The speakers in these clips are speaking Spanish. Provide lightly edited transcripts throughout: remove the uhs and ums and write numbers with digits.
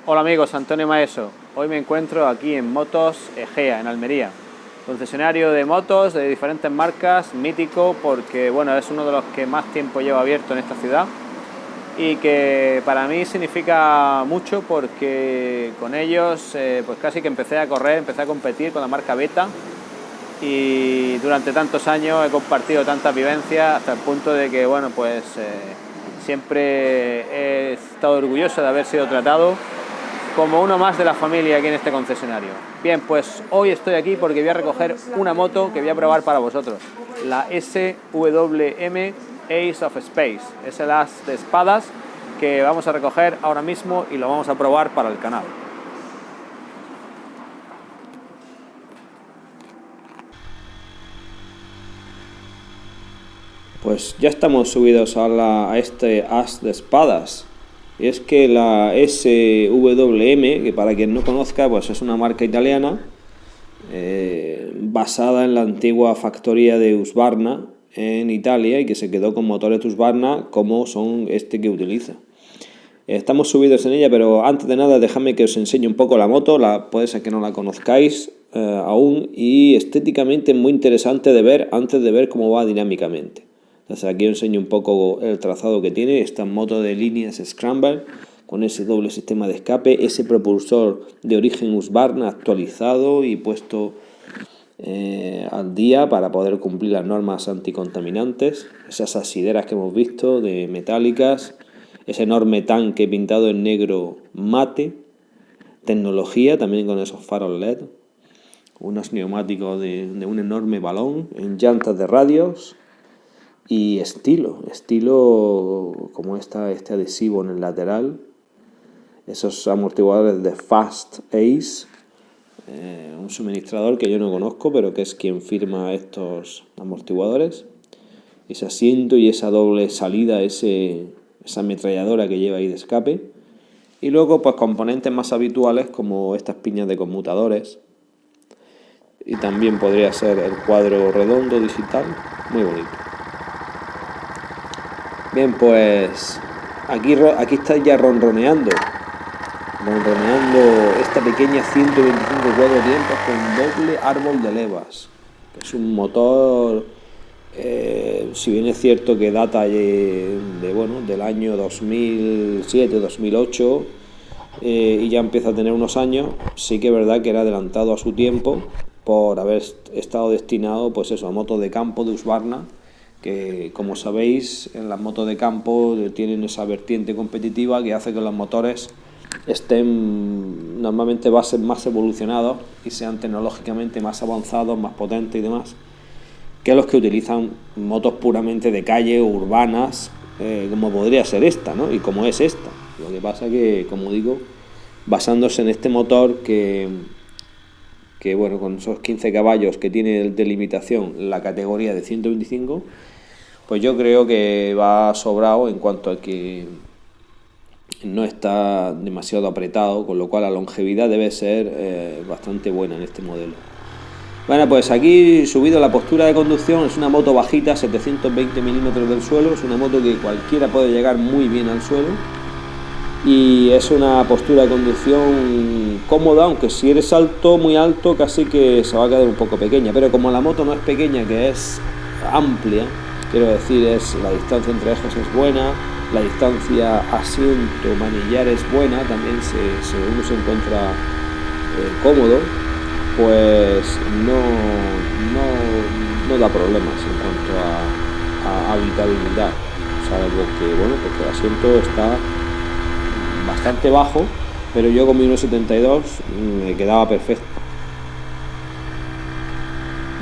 Hola amigos, Antonio Maeso. Hoy me encuentro aquí en Motos Egea, en Almería. Concesionario de motos de diferentes marcas, mítico porque bueno, es uno de los que más tiempo lleva abierto en esta ciudad y que para mí significa mucho porque con ellos pues casi que empecé a correr, empecé a competir con la marca Beta y durante tantos años he compartido tantas vivencias hasta el punto de que bueno, pues siempre he estado orgulloso de haber sido tratado como uno más de la familia aquí en este concesionario. Bien, pues hoy estoy aquí porque voy a recoger una moto que voy a probar para vosotros, la SWM Ace of Space. Es el as de espadas que vamos a recoger ahora mismo y lo vamos a probar para el canal. Pues ya estamos subidos a este as de espadas. Y es que la SWM, que para quien no conozca, pues es una marca italiana basada en la antigua factoría de Husqvarna en Italia y que se quedó con motores de Husqvarna como son este que utiliza. Estamos subidos en ella, pero antes de nada dejadme que os enseñe un poco la moto. Puede ser que no la conozcáis aún, y estéticamente es muy interesante de ver antes de ver cómo va dinámicamente. Entonces aquí os enseño un poco el trazado que tiene esta moto de líneas Scramble con ese doble sistema de escape, ese propulsor de origen Husqvarna actualizado y puesto al día para poder cumplir las normas anticontaminantes, esas asideras que hemos visto de metálicas, ese enorme tanque pintado en negro mate, tecnología también con esos faros LED, unos neumáticos de un enorme balón en llantas de radios. Y estilo como este adhesivo en el lateral, esos amortiguadores de Fast Ace, un suministrador que yo no conozco pero que es quien firma estos amortiguadores, ese asiento y esa doble salida, esa ametralladora que lleva ahí de escape, y luego pues componentes más habituales como estas piñas de conmutadores, y también podría ser el cuadro redondo digital, muy bonito. Bien, pues aquí está ya ronroneando esta pequeña 125 cuatro tiempos con doble árbol de levas. Es un motor, si bien es cierto que data del año 2007, 2008, y ya empieza a tener unos años, sí que es verdad que era adelantado a su tiempo por haber estado destinado pues eso, a motos de campo de Husqvarna, que como sabéis en las motos de campo tienen esa vertiente competitiva que hace que los motores estén normalmente más evolucionados y sean tecnológicamente más avanzados, más potentes y demás que los que utilizan motos puramente de calle o urbanas, como podría ser esta, ¿no? Y como es esta. Lo que pasa que, como digo, basándose en este motor que bueno, con esos 15 caballos que tiene de limitación la categoría de 125, pues yo creo que va sobrado en cuanto a que no está demasiado apretado, con lo cual la longevidad debe ser bastante buena en este modelo. Bueno, pues aquí subido la postura de conducción, es una moto bajita, 720 milímetros del suelo, es una moto que cualquiera puede llegar muy bien al suelo. Y es una postura de conducción cómoda, aunque si eres alto, muy alto, casi que se va a quedar un poco pequeña. Pero como la moto no es pequeña, que es amplia, quiero decir, la distancia entre ejes es buena, la distancia asiento, manillar es buena, también uno se encuentra cómodo, pues no da problemas en cuanto a habitabilidad, salvo que bueno, porque el asiento está bastante bajo, pero yo con mi 1,72 me quedaba perfecto.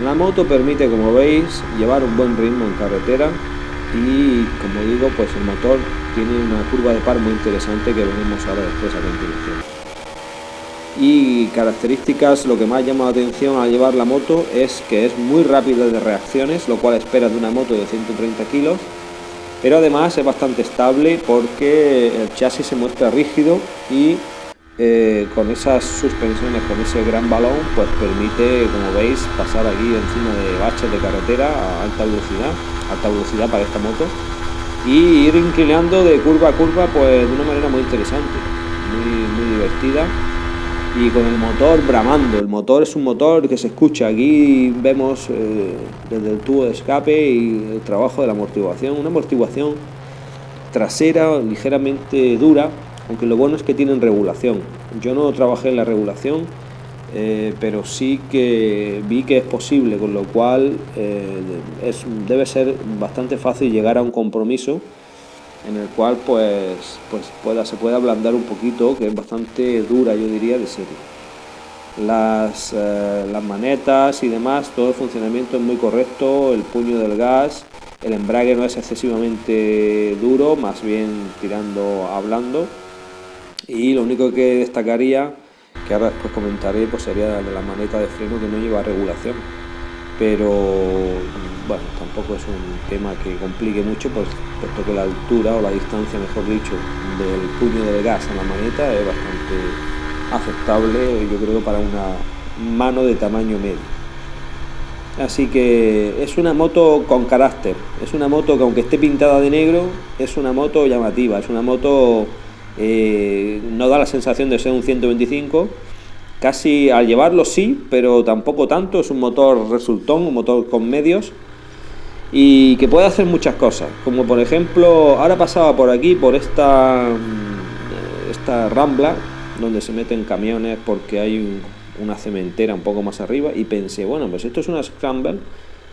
La moto permite, como veis, llevar un buen ritmo en carretera y, como digo, pues el motor tiene una curva de par muy interesante que veremos ahora después a continuación. Y características, lo que más llama la atención al llevar la moto es que es muy rápida de reacciones, lo cual esperas de una moto de 130 kilos. Pero además es bastante estable porque el chasis se muestra rígido y con esas suspensiones, con ese gran balón, pues permite, como veis, pasar aquí encima de baches de carretera a alta velocidad para esta moto, y ir inclinando de curva a curva pues de una manera muy interesante. muy divertida. Y con el motor bramando. El motor es un motor que se escucha. Aquí vemos desde el tubo de escape y el trabajo de la amortiguación. Una amortiguación trasera ligeramente dura, aunque lo bueno es que tienen regulación. Yo no trabajé en la regulación, pero sí que vi que es posible, con lo cual debe ser bastante fácil llegar a un compromiso en el cual se puede ablandar un poquito, que es bastante dura, yo diría, de serie. Las manetas y demás, todo el funcionamiento es muy correcto, el puño del gas, el embrague no es excesivamente duro, más bien tirando a blando. Y lo único que destacaría, que ahora después comentaré, pues sería de la maneta de freno, que no lleva regulación. Pero bueno, tampoco es un tema que complique mucho, pues, puesto que la altura o la distancia, mejor dicho, del puño del gas a la maneta es bastante aceptable, yo creo, para una mano de tamaño medio. Así que es una moto con carácter, es una moto que, aunque esté pintada de negro, es una moto llamativa, es una moto, no da la sensación de ser un 125. Casi al llevarlo sí, pero tampoco tanto. Es un motor resultón, un motor con medios, y que puede hacer muchas cosas, como por ejemplo, ahora pasaba por aquí, por esta rambla donde se meten camiones, porque hay una cementera un poco más arriba, y pensé, bueno, pues esto es una Scramble.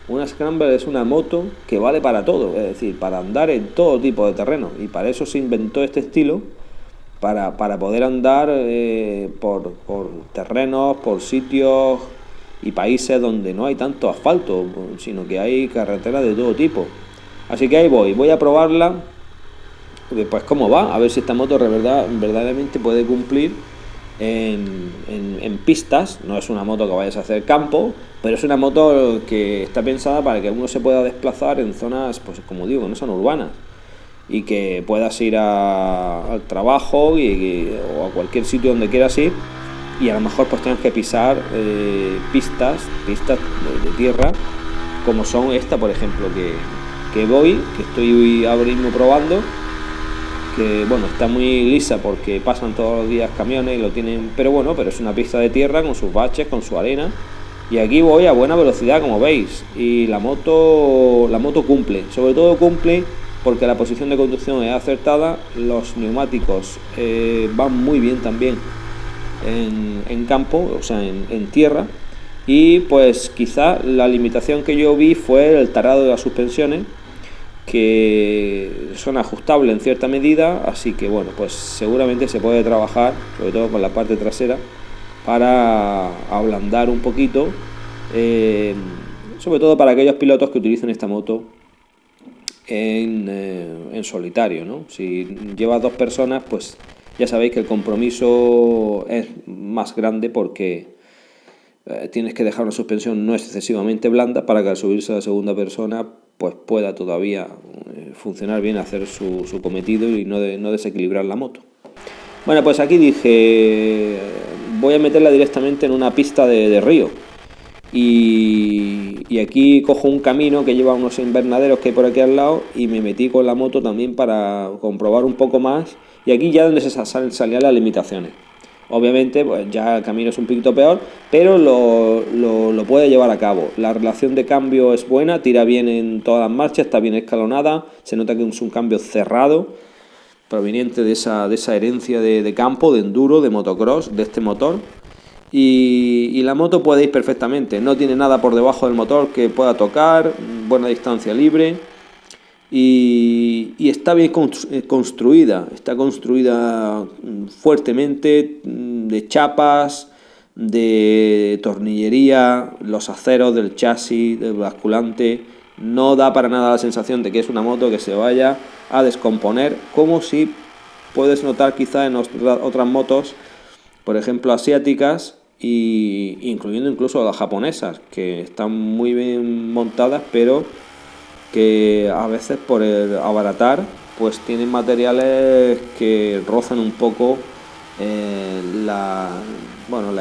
Una Scramble es una moto que vale para todo, es decir, para andar en todo tipo de terreno, y para eso se inventó este estilo, para poder andar por terrenos, por sitios y países donde no hay tanto asfalto, sino que hay carreteras de todo tipo. Así que ahí voy a probarla, pues cómo va, a ver si esta moto verdaderamente puede cumplir en pistas. No es una moto que vayas a hacer campo, pero es una moto que está pensada para que uno se pueda desplazar en zonas, pues como digo, no son urbanas, y que puedas ir al trabajo o a cualquier sitio donde quieras ir, y a lo mejor pues tengas que pisar pistas de tierra, como son esta, por ejemplo, que estoy ahora mismo probando, que bueno, está muy lisa porque pasan todos los días camiones y lo tienen, pero es una pista de tierra con sus baches, con su arena, y aquí voy a buena velocidad, como veis, y la moto cumple, sobre todo cumple porque la posición de conducción es acertada, los neumáticos van muy bien también en campo, o sea, en tierra, y pues quizá la limitación que yo vi fue el tarado de las suspensiones, que son ajustables en cierta medida, así que bueno, pues seguramente se puede trabajar, sobre todo con la parte trasera, para ablandar un poquito, sobre todo para aquellos pilotos que utilicen esta moto en solitario, ¿no? Si llevas dos personas, pues ya sabéis que el compromiso es más grande, porque tienes que dejar una suspensión no excesivamente blanda para que al subirse a la segunda persona pues pueda todavía funcionar bien, hacer su cometido y no desequilibrar la moto. Bueno, pues aquí dije, voy a meterla directamente en una pista de río. Y aquí cojo un camino que lleva unos invernaderos que hay por aquí al lado, y me metí con la moto también para comprobar un poco más, y aquí ya donde salían las limitaciones. Obviamente pues ya el camino es un poquito peor, pero lo puede llevar a cabo. La relación de cambio es buena, tira bien en todas las marchas, está bien escalonada, se nota que es un cambio cerrado, proveniente de esa herencia de campo, de enduro, de motocross, de este motor. Y la moto puede ir perfectamente, no tiene nada por debajo del motor que pueda tocar, buena distancia libre, y está bien construida, está construida fuertemente, de chapas, de tornillería, los aceros del chasis, del basculante, no da para nada la sensación de que es una moto que se vaya a descomponer, como si puedes notar quizá en otras motos, por ejemplo asiáticas, y incluyendo incluso las japonesas, que están muy bien montadas, pero que a veces por el abaratar pues tienen materiales que rozan un poco la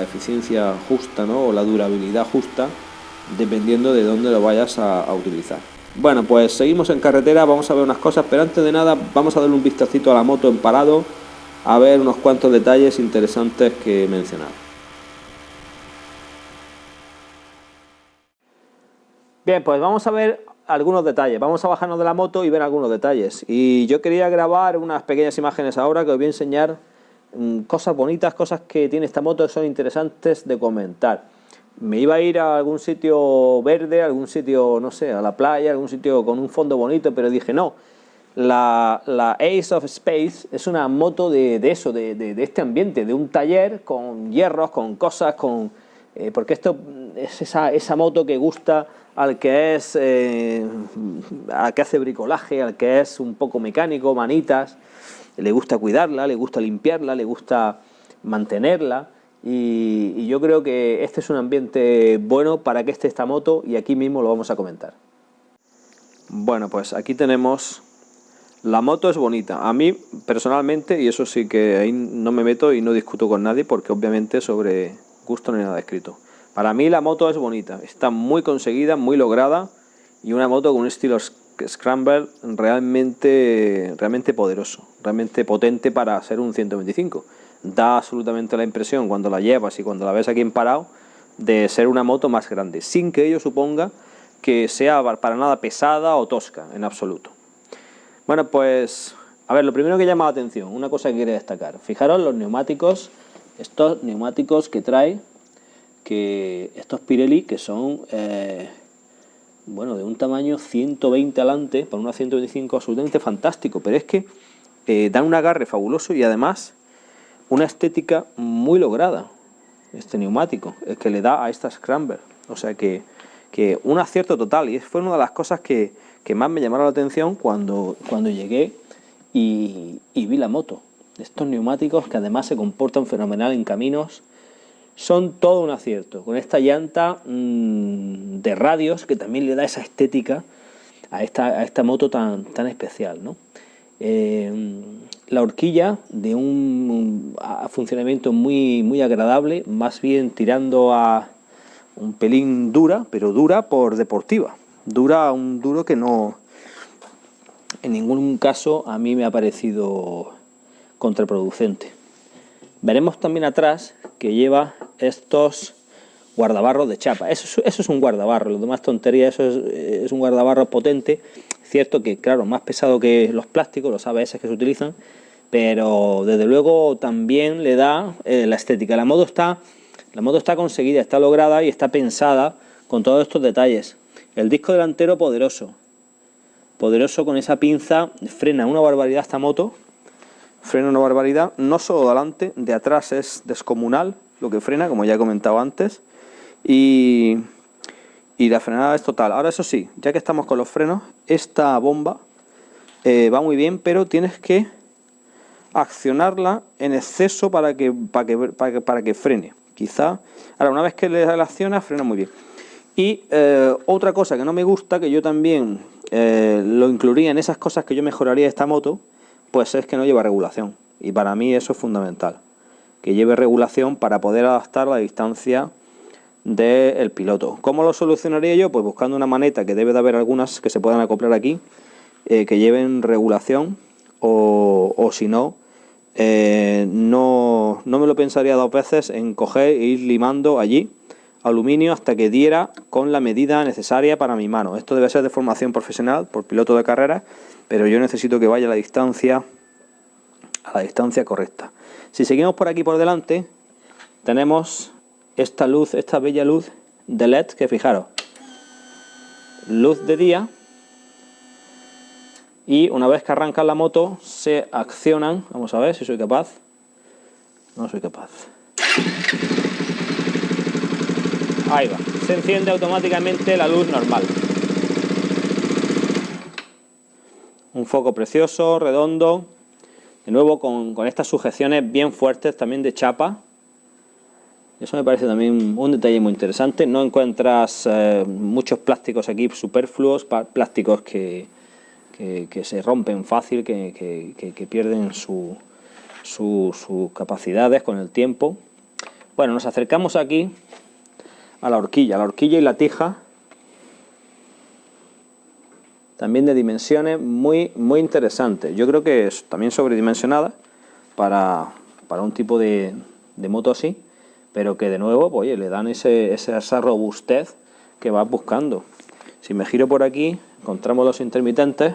eficiencia justa, ¿no? O la durabilidad justa, dependiendo de dónde lo vayas a utilizar. Bueno, pues seguimos en carretera, vamos a ver unas cosas, pero antes de nada vamos a darle un vistacito a la moto en parado, a ver unos cuantos detalles interesantes que mencionar. Bien, pues vamos a ver algunos detalles. Vamos a bajarnos de la moto y ver algunos detalles. Y yo quería grabar unas pequeñas imágenes ahora que os voy a enseñar cosas bonitas, cosas que tiene esta moto que son interesantes de comentar. Me iba a ir a algún sitio verde, algún sitio, no sé, a la playa, algún sitio con un fondo bonito, pero dije no. La Ace of Space es una moto de eso, de este ambiente, de un taller con hierros, con cosas, porque esto es esa moto que gusta al que es al que hace bricolaje, al que es un poco mecánico, manitas, le gusta cuidarla, le gusta limpiarla, le gusta mantenerla, y yo creo que este es un ambiente bueno para que esté esta moto, y aquí mismo lo vamos a comentar. Bueno, pues aquí tenemos. La moto es bonita, a mí personalmente, y eso sí que ahí no me meto y no discuto con nadie, porque obviamente sobre gusto no hay nada escrito. Para mí la moto es bonita, está muy conseguida, muy lograda, y una moto con un estilo Scrambler realmente poderoso, realmente potente para ser un 125. Da absolutamente la impresión cuando la llevas y cuando la ves aquí en parado de ser una moto más grande, sin que ello suponga que sea para nada pesada o tosca, en absoluto. Bueno, pues, a ver, lo primero que llama la atención, una cosa que quería destacar. Fijaros los neumáticos, estos neumáticos que trae, estos Pirelli, que son, bueno, de un tamaño 120 alante, para una 125 absolutamente fantástico, pero es que dan un agarre fabuloso y además una estética muy lograda, este neumático, el que le da a esta Scrambler. O sea que un acierto total, y fue una de las cosas que más me llamaron la atención cuando llegué y vi la moto. Estos neumáticos que además se comportan fenomenal en caminos, son todo un acierto, con esta llanta de radios que también le da esa estética a esta moto tan especial, ¿no? La horquilla de un funcionamiento muy agradable, más bien tirando a un pelín dura, pero dura por deportiva. Dura un duro que no, en ningún caso a mí me ha parecido contraproducente. Veremos también atrás que lleva estos guardabarros de chapa. Eso es un guardabarros, lo demás tontería, eso es un guardabarros potente. Cierto que, claro, más pesado que los plásticos, los ABS que se utilizan, pero desde luego también le da la estética. La moto está conseguida, está lograda y está pensada con todos estos detalles. El disco delantero poderoso con esa pinza, frena una barbaridad esta moto, frena una barbaridad, no solo de adelante, de atrás es descomunal lo que frena, como ya he comentado antes, y la frenada es total. Ahora eso sí, ya que estamos con los frenos, esta bomba va muy bien, pero tienes que accionarla en exceso para que frene. Quizá, ahora una vez que le acciona, frena muy bien. Y otra cosa que no me gusta, que yo también lo incluiría en esas cosas que yo mejoraría de esta moto, pues es que no lleva regulación. Y para mí eso es fundamental, que lleve regulación para poder adaptar la distancia del piloto. ¿Cómo lo solucionaría yo? Pues buscando una maneta, que debe de haber algunas que se puedan acoplar aquí, que lleven regulación, o si no, no me lo pensaría dos veces en coger e ir limando allí aluminio hasta que diera con la medida necesaria para mi mano. Esto debe ser de formación profesional por piloto de carrera, pero yo necesito que vaya a la distancia correcta. Si seguimos por aquí por delante, tenemos esta luz, esta bella luz de LED, que fijaros, luz de día, y una vez que arranca la moto se accionan. Vamos a ver si soy capaz. No soy capaz. Ahí va, se enciende automáticamente la luz normal. Un foco precioso, redondo, de nuevo con estas sujeciones bien fuertes, también de chapa. Eso me parece también un detalle muy interesante. No encuentras muchos plásticos aquí superfluos, plásticos que se rompen fácil, que pierden sus capacidades con el tiempo. Bueno, nos acercamos aquí a la horquilla y la tija, también de dimensiones muy interesantes. Yo creo que es también sobredimensionada para un tipo de moto así, pero que de nuevo, pues, oye, le dan esa robustez que vas buscando. Si me giro por aquí, encontramos los intermitentes,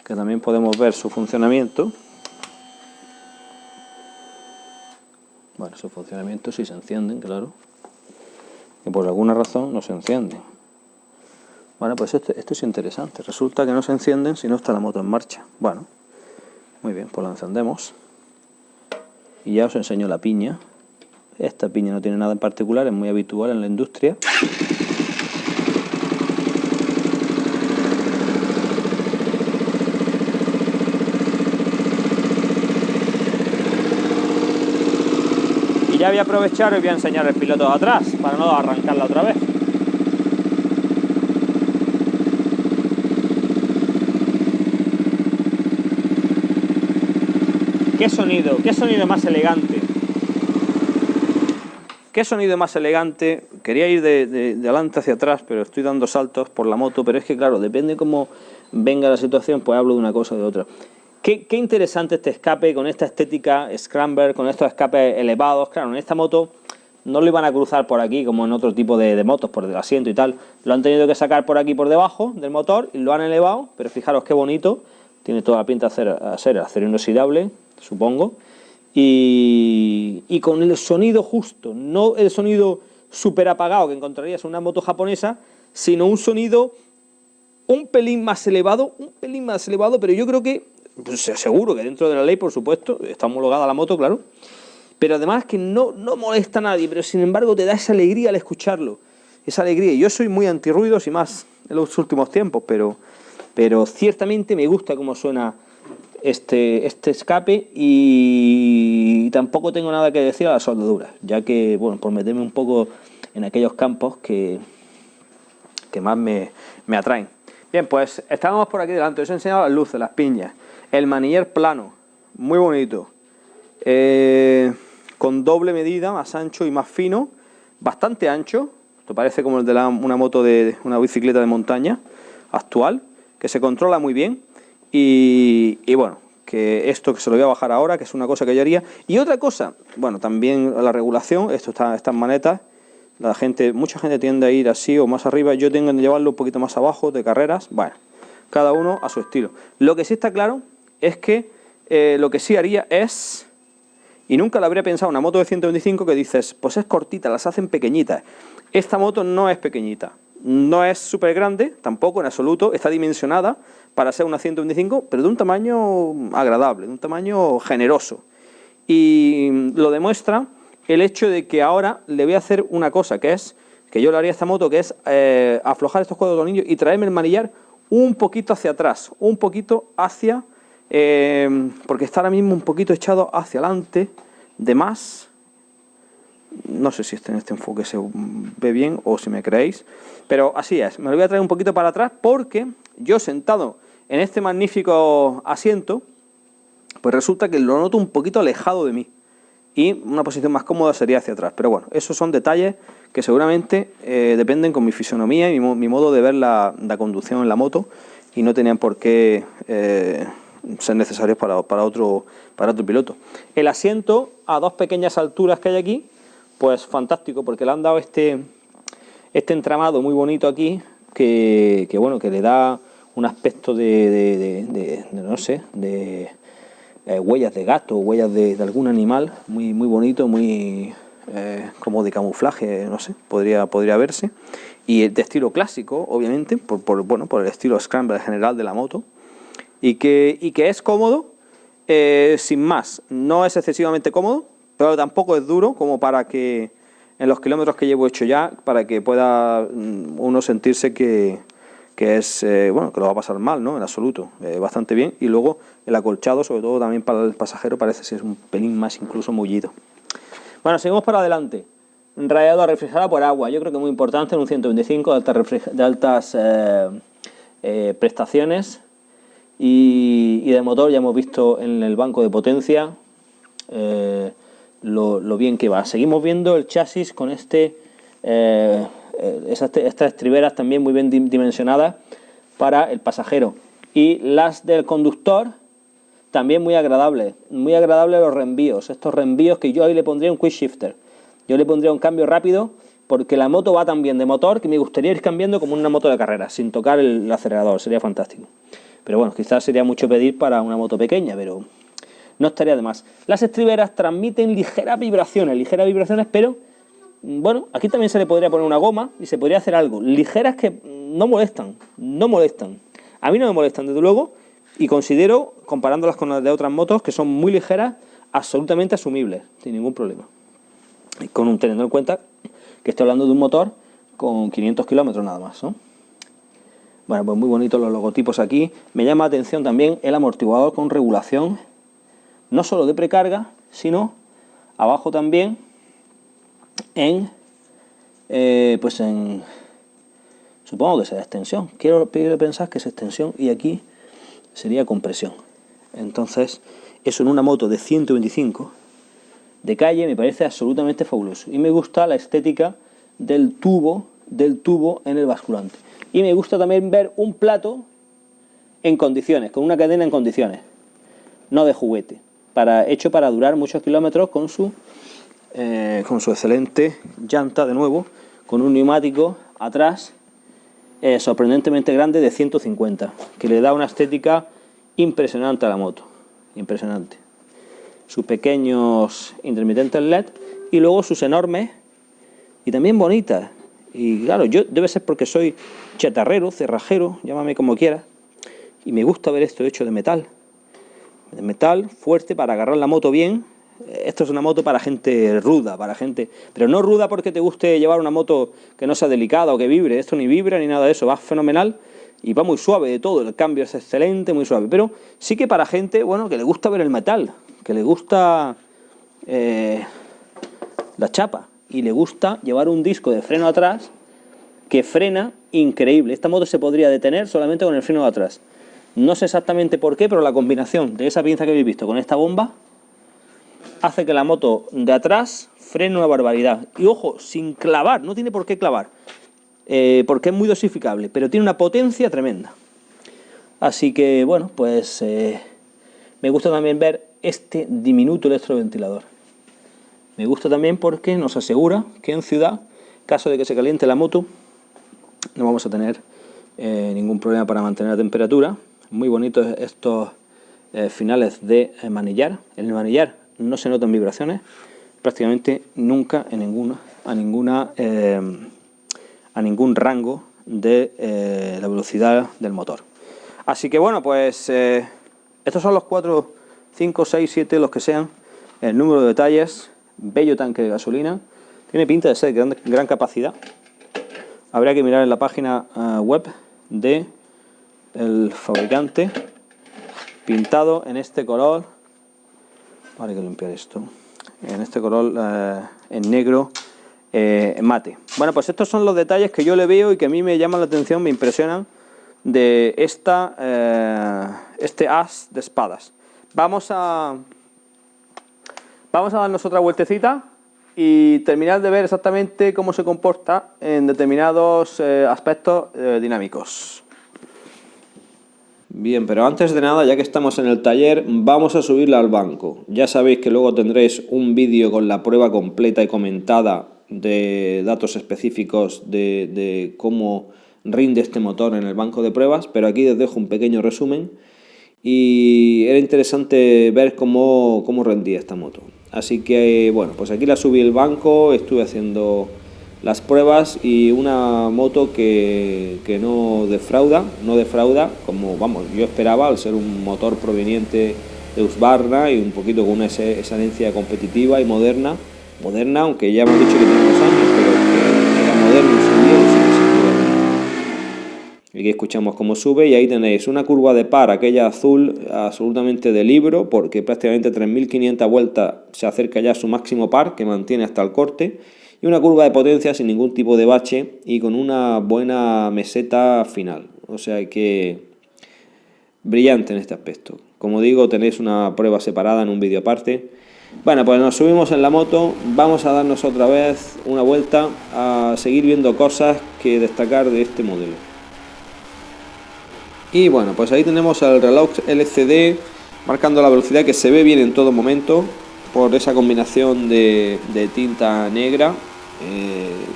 que también podemos ver su funcionamiento. Bueno, su funcionamiento sí se encienden, claro, que por alguna razón no se encienden. Bueno, pues esto es interesante. Resulta que no se encienden si no está la moto en marcha. Bueno, muy bien, pues la encendemos. Y ya os enseño la piña. Esta piña no tiene nada en particular, es muy habitual en la industria. Y ya voy a aprovechar y voy a enseñar el piloto de atrás, para no arrancarla otra vez. ¡Qué sonido! ¡Qué sonido más elegante! ¡Qué sonido más elegante! Quería ir de adelante hacia atrás, pero estoy dando saltos por la moto, pero es que claro, depende cómo venga la situación, pues hablo de una cosa o de otra. Qué interesante este escape, con esta estética scrambler, con estos escapes elevados. Claro, en esta moto no lo iban a cruzar por aquí, como en otro tipo de motos, por el asiento y tal. Lo han tenido que sacar por aquí, por debajo del motor, y lo han elevado, pero fijaros qué bonito. Tiene toda la pinta de ser acero inoxidable, supongo. Y con el sonido justo, no el sonido súper apagado que encontrarías en una moto japonesa, sino un sonido un pelín más elevado, pero yo creo que, pues seguro que dentro de la ley, por supuesto, está homologada la moto, claro, pero además que no molesta a nadie, pero sin embargo te da esa alegría al escucharlo, esa alegría. Yo soy muy antirruidos y más en los últimos tiempos, pero ciertamente me gusta cómo suena este escape, y tampoco tengo nada que decir a las soldaduras, ya que, bueno, por meterme un poco en aquellos campos que más me atraen. Bien, pues estábamos por aquí delante, os he enseñado las luces, las piñas, el manillar plano, muy bonito, con doble medida, más ancho y más fino, bastante ancho. Esto parece como el de una moto de una bicicleta de montaña actual, que se controla muy bien. Y bueno, que esto que se lo voy a bajar ahora, que es una cosa que yo haría. Y otra cosa, bueno, también la regulación, estas manetas, mucha gente tiende a ir así o más arriba, yo tengo que llevarlo un poquito más abajo, de carreras. Bueno, cada uno a su estilo. Lo que sí está claro es que lo que sí haría es, y nunca lo habría pensado, una moto de 125 que dices, pues es cortita, las hacen pequeñitas. Esta moto no es pequeñita, no es súper grande, tampoco en absoluto, está dimensionada para ser una 125, pero de un tamaño agradable, de un tamaño generoso. Y lo demuestra el hecho de que ahora le voy a hacer una cosa, que yo le haría a esta moto, que es aflojar estos cuatro tornillos y traerme el manillar un poquito hacia atrás, un poquito hacia, porque está ahora mismo un poquito echado hacia adelante, de más. No sé si en este enfoque se ve bien o si me creéis, pero así es. Me lo voy a traer un poquito para atrás porque yo, sentado en este magnífico asiento, pues resulta que lo noto un poquito alejado de mí, y una posición más cómoda sería hacia atrás. Pero bueno, esos son detalles que seguramente dependen con mi fisonomía y mi modo de ver la conducción en la moto, y no tenían por qué ser necesarios para otro piloto. El asiento a dos pequeñas alturas que hay aquí, pues fantástico, porque le han dado este entramado muy bonito aquí, que bueno, que le da un aspecto no sé, de huellas de gato, huellas de algún animal, muy bonito, muy como de camuflaje, no sé, podría verse, y de estilo clásico, obviamente, por el estilo scrambler general de la moto, y que es cómodo, sin más. No es excesivamente cómodo, pero tampoco es duro como para que en los kilómetros que llevo hecho ya, para que pueda uno sentirse que es, bueno, que lo va a pasar mal, ¿no? En absoluto, bastante bien. Y luego el acolchado, sobre todo también para el pasajero, parece ser un pelín más incluso mullido. Bueno, seguimos para adelante. Radiador refrigerado por agua, yo creo que muy importante en un 125 de altas prestaciones. Y de motor ya hemos visto en el banco de potencia lo bien que va. Seguimos viendo el chasis con estas estriberas también muy bien dimensionadas para el pasajero, y las del conductor también muy agradable los reenvíos, estos reenvíos que yo ahí le pondría un quick shifter, yo le pondría un cambio rápido, porque la moto va tan bien de motor que me gustaría ir cambiando como una moto de carrera, sin tocar el acelerador, sería fantástico. Pero bueno, quizás sería mucho pedir para una moto pequeña, pero no estaría de más. Las estriberas transmiten ligeras vibraciones, pero bueno, aquí también se le podría poner una goma y se podría hacer algo. Ligeras que no molestan. A mí no me molestan, desde luego, y considero, comparándolas con las de otras motos, que son muy ligeras, absolutamente asumibles, sin ningún problema. Y teniendo en cuenta que estoy hablando de un motor con 500 kilómetros nada más, ¿no? Bueno, pues muy bonitos los logotipos aquí. Me llama la atención también el amortiguador con regulación, no solo de precarga, sino abajo también supongo que será extensión. Quiero pensar que es extensión y aquí sería compresión. Entonces, eso en una moto de 125 de calle me parece absolutamente fabuloso. Y me gusta la estética del tubo en el basculante. Y me gusta también ver un plato en condiciones, con una cadena en condiciones, no de juguete, hecho para durar muchos kilómetros con su excelente llanta, de nuevo, con un neumático atrás sorprendentemente grande de 150, que le da una estética impresionante a la moto, impresionante. Sus pequeños intermitentes LED y luego sus enormes y también bonitas. Y claro, yo debe ser porque soy chatarrero, cerrajero, llámame como quieras, y me gusta ver esto hecho de metal fuerte para agarrar la moto bien. Esto es una moto para gente ruda, pero no ruda porque te guste llevar una moto que no sea delicada o que vibre. Esto ni vibra ni nada de eso, va fenomenal y va muy suave de todo. El cambio es excelente, muy suave, pero sí que para gente, bueno, que le gusta ver el metal, que le gusta la chapa y le gusta llevar un disco de freno atrás que frena increíble. Esta moto se podría detener solamente con el freno de atrás. No sé exactamente por qué, pero la combinación de esa pinza que habéis visto con esta bomba hace que la moto de atrás frene una barbaridad. Y ojo, sin clavar, no tiene por qué clavar, porque es muy dosificable, pero tiene una potencia tremenda. Así que, bueno, pues me gusta también ver este diminuto electroventilador. Me gusta también porque nos asegura que en ciudad, caso de que se caliente la moto, no vamos a tener ningún problema para mantener la temperatura. Muy bonitos estos finales de manillar. En el manillar no se notan vibraciones prácticamente nunca a ningún rango de la velocidad del motor. Así que bueno, pues estos son los 4, 5, 6, 7, los que sean, el número de detalles. Bello tanque de gasolina, tiene pinta de ser de gran capacidad. Habría que mirar en la página web de el fabricante, pintado en este color. Hay que limpiar esto, en este color en negro mate. Bueno, pues estos son los detalles que yo le veo y que a mí me llaman la atención, me impresionan de este as de espadas. Vamos a darnos otra vueltecita y terminar de ver exactamente cómo se comporta en determinados aspectos dinámicos. Bien, pero antes de nada, ya que estamos en el taller, vamos a subirla al banco. Ya sabéis que luego tendréis un vídeo con la prueba completa y comentada de datos específicos de cómo rinde este motor en el banco de pruebas, pero aquí os dejo un pequeño resumen y era interesante ver cómo rendía esta moto. Así que bueno, pues aquí la subí al banco, estuve haciendo las pruebas y una moto que no defrauda como yo esperaba, al ser un motor proveniente de Husqvarna y un poquito con una esencia competitiva y moderna, aunque ya hemos dicho que tiene 2 años, pero que era moderno en su día y sigue siendo moderno. Aquí escuchamos cómo sube y ahí tenéis una curva de par, aquella azul, absolutamente de libro, porque prácticamente 3.500 vueltas se acerca ya a su máximo par, que mantiene hasta el corte, y una curva de potencia sin ningún tipo de bache y con una buena meseta final. O sea que brillante en este aspecto. Como digo, tenéis una prueba separada en un vídeo aparte. Bueno, pues nos subimos en la moto, vamos a darnos otra vez una vuelta a seguir viendo cosas que destacar de este modelo. Y bueno, pues ahí tenemos el reloj LCD marcando la velocidad, que se ve bien en todo momento por esa combinación de tinta negra,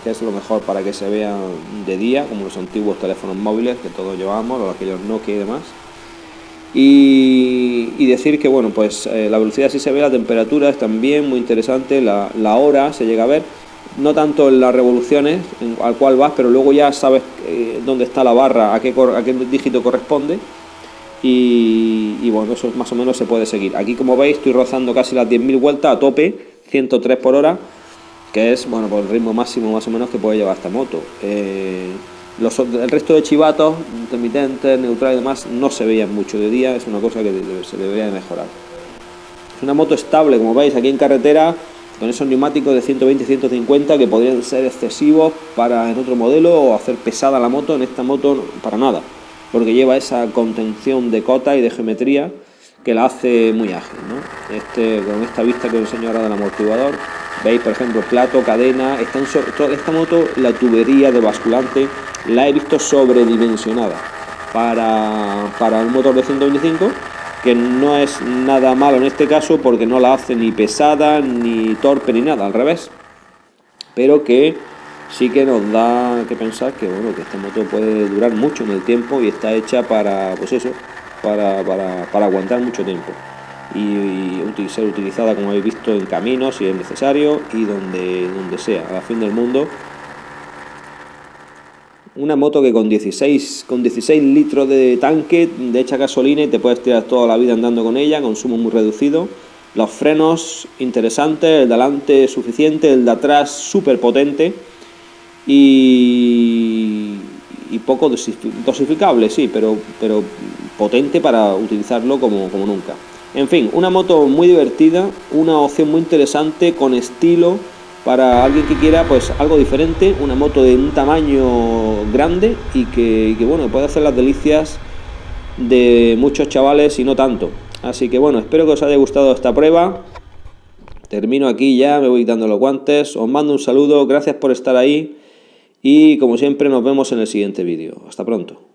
que es lo mejor para que se vean de día, como los antiguos teléfonos móviles que todos llevamos, o aquellos Nokia y demás. Y decir que bueno, pues la velocidad sí se ve, la temperatura es también muy interesante, la hora se llega a ver, no tanto en las revoluciones al cual vas, pero luego ya sabes dónde está la barra, a qué dígito corresponde. Y bueno, eso más o menos se puede seguir. Aquí, como veis, estoy rozando casi las 10.000 vueltas a tope, 103 por hora, que es bueno, pues el ritmo máximo más o menos que puede llevar esta moto. El resto de chivatos, intermitentes, neutrales y demás, no se veían mucho de día, es una cosa que se debería de mejorar. Es una moto estable, como veis, aquí en carretera, con esos neumáticos de 120-150 que podrían ser excesivos en otro modelo, o hacer pesada la moto. En esta moto para nada, porque lleva esa contención de cota y de geometría que la hace muy ágil, ¿no? Con esta vista que os enseño ahora del amortiguador, veis, por ejemplo, plato, cadena. Esta moto, la tubería de basculante la he visto sobredimensionada para un motor de 125, que no es nada malo en este caso, porque no la hace ni pesada, ni torpe, ni nada, al revés, pero que sí que nos da que pensar que bueno, que esta moto puede durar mucho en el tiempo y está hecha para, pues eso, para aguantar mucho tiempo y ser utilizada, como habéis visto, en caminos si es necesario, y donde sea, a la fin del mundo. Una moto que con 16 litros de tanque de hecha gasolina, y te puedes tirar toda la vida andando con ella, consumo muy reducido. Los frenos interesantes, el de adelante suficiente, el de atrás súper potente y poco dosificable, sí, pero potente para utilizarlo como nunca. En fin, una moto muy divertida, una opción muy interesante, con estilo, para alguien que quiera pues algo diferente, una moto de un tamaño grande y que bueno, puede hacer las delicias de muchos chavales y no tanto. Así que bueno, espero que os haya gustado esta prueba. Termino aquí ya, me voy quitando los guantes, os mando un saludo, gracias por estar ahí y como siempre nos vemos en el siguiente vídeo. Hasta pronto.